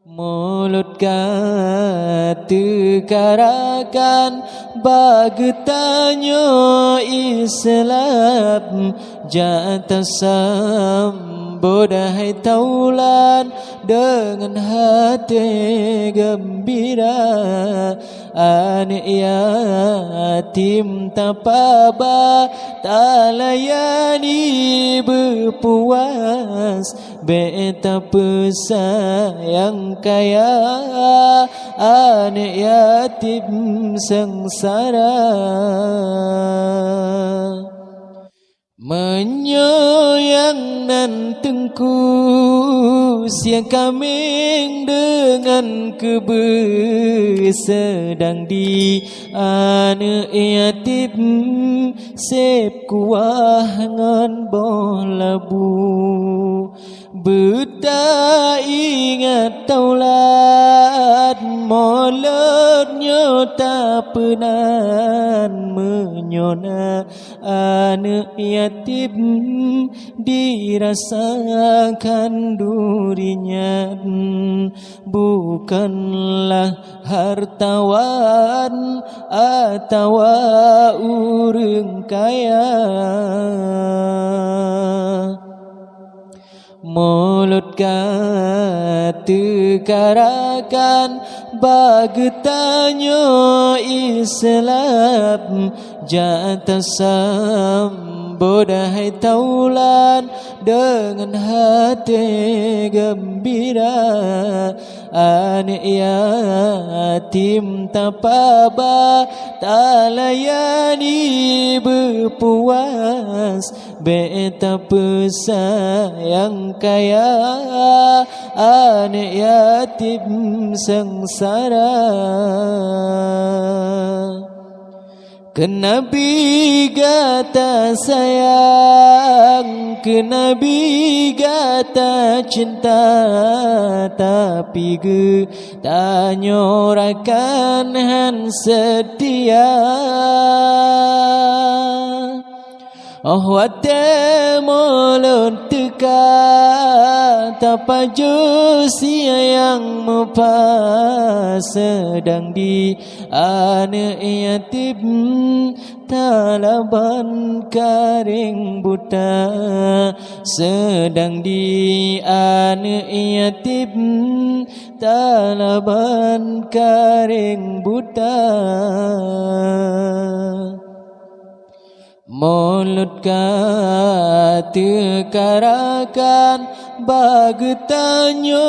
Mulut kata karakan bagetanyo Islam jata sambodahai taulan dengan hati gembira. Anak yatim tapaba talayani berpuas betapa sayang kaya anak yatim sengsara. Menyoyang nan tengku siang kambing dengan kebe sedang di anak yatim sep kuah ngan boh labu. Beta ingat taulat molotnya tak pernah menyona anak yatim dirasakan durinya bukanlah hartawan atau urang kaya. Mulut kata karakan bagetanyo Islam jata sambodahai taulan dengan hati gembira. Anak yatim tapaba talayani berpuas betapa sayang kaya anak yatim sengsara. Ke Nabi gata sayang, ke Nabi gata cinta, tapi ge tanyorakan han setia. Oh wate mulut teka tapaju siang mepa sedang di anak yatim talaban karing buta. Sedang di anak yatim talaban karing buta. Mulut kata karakan bagetanyo